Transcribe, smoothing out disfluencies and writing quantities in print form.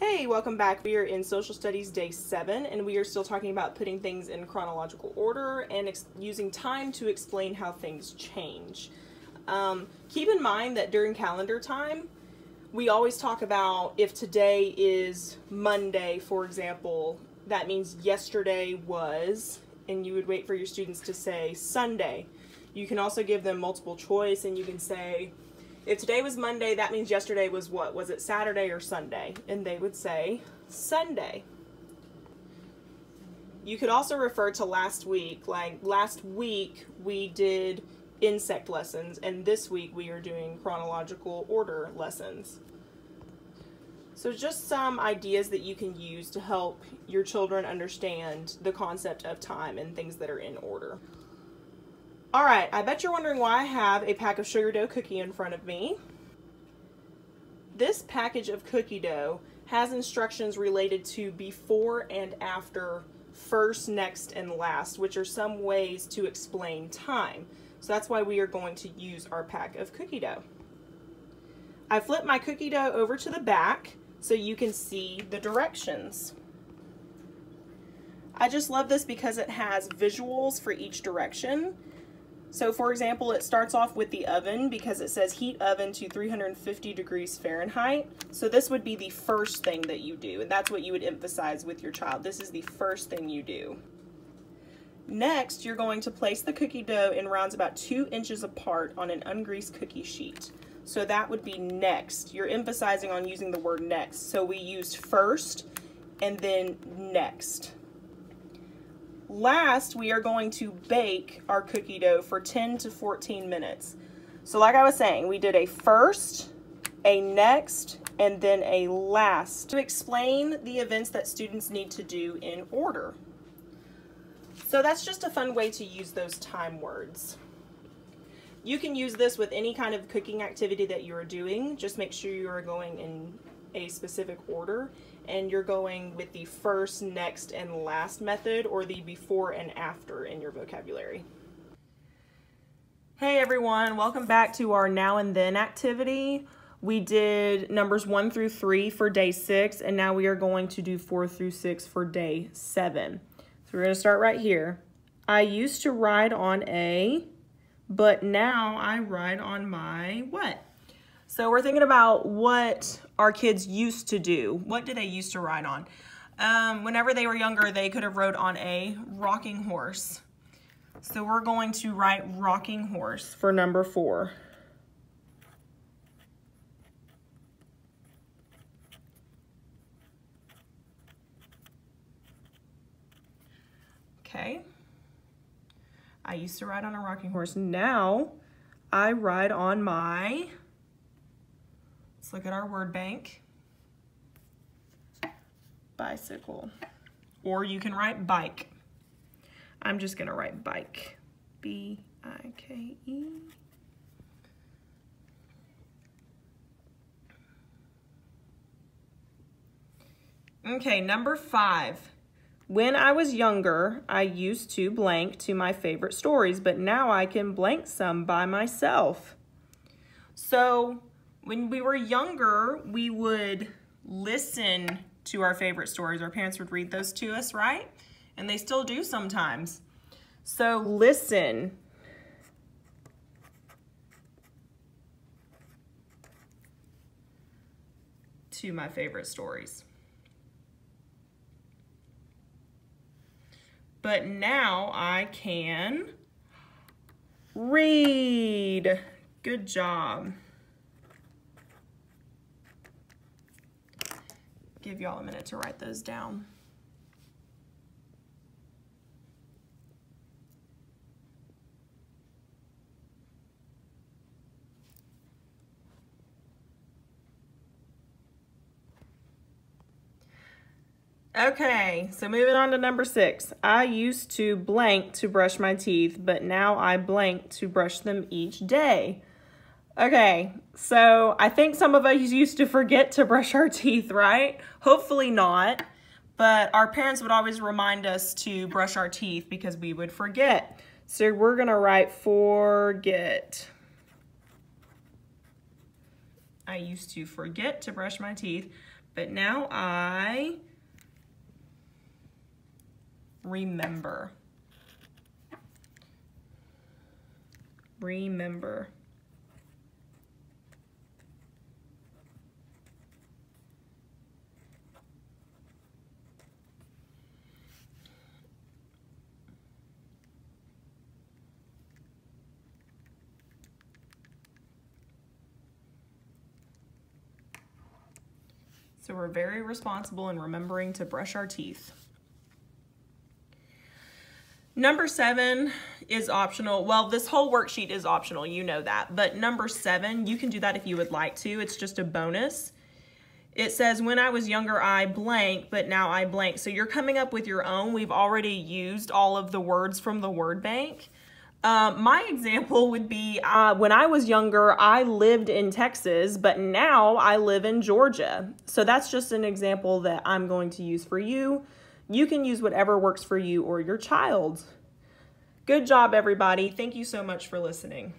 Hey, welcome back. We are in Social Studies Day 7, and we are still talking about putting things in chronological order and using time to explain how things change. Keep in mind that during calendar time, we always talk about if today is Monday, for example, that means yesterday was, and you would wait for your students to say Sunday. You can also give them multiple choice, and you can say, if today was Monday, that means yesterday was what? Was it Saturday or Sunday? And they would say Sunday. You could also refer to last week. Like last week we did insect lessons, and this week we are doing chronological order lessons. So just some ideas that you can use to help your children understand the concept of time and things that are in order. All right, I bet you're wondering why I have a pack of sugar dough cookie in front of me. This package of cookie dough has instructions related to before and after, first, next, and last, which are some ways to explain time. So that's why we are going to use our pack of cookie dough. I flipped my cookie dough over to the back so you can see the directions. I just love this because it has visuals for each direction. So for example, it starts off with the oven because it says heat oven to 350 degrees Fahrenheit. So this would be the first thing that you do, and that's what you would emphasize with your child. This is the first thing you do. Next, you're going to place the cookie dough in rounds about 2 inches apart on an ungreased cookie sheet. So that would be next. You're emphasizing on using the word next. So we used first and then next. Last, we are going to bake our cookie dough for 10 to 14 minutes. So like I was saying, we did a first, a next, and then a last to explain the events that students need to do in order. So that's just a fun way to use those time words. You can use this with any kind of cooking activity that you are doing. Just make sure you are going in a specific order and you're going with the first, next, and last method, or the before and after in your vocabulary. Hey everyone, welcome back to our now and then activity. We did numbers 1 through 3 for day 6, and now we are going to do 4 through 6 for day 7. So we're going to start right here. I used to ride on a, but now I ride on my what? So we're thinking about what our kids used to do. What did they used to ride on? Whenever they were younger, they could have rode on a rocking horse. So we're going to write rocking horse for number 4. Okay. I used to ride on a rocking horse. Now I ride on my, let's look at our word bank, bicycle. Or you can write bike. I'm just gonna write bike, B-I-K-E. Okay, number 5. When I was younger, I used to blank to my favorite stories, but now I can blank some by myself. So when we were younger, we would listen to our favorite stories. Our parents would read those to us, right? And they still do sometimes. So listen. To my favorite stories. But now I can read. Good job. Give y'all a minute to write those down. Okay, so moving on to number 6. I used to blank to brush my teeth, but now I blank to brush them each day. Okay, so I think some of us used to forget to brush our teeth, right? Hopefully not, but our parents would always remind us to brush our teeth because we would forget. So we're gonna write forget. I used to forget to brush my teeth, But now I remember. Remember. So we're very responsible in remembering to brush our teeth. Number 7 is optional. Well, this whole worksheet is optional, you know that. But number 7, you can do that if you would like to. It's just a bonus. It says, when I was younger, I blank, but now I blank. So you're coming up with your own. We've already used all of the words from the word bank. My example would be, when I was younger, I lived in Texas, but now I live in Georgia. So that's just an example that I'm going to use for you. You can use whatever works for you or your child. Good job, everybody. Thank you so much for listening.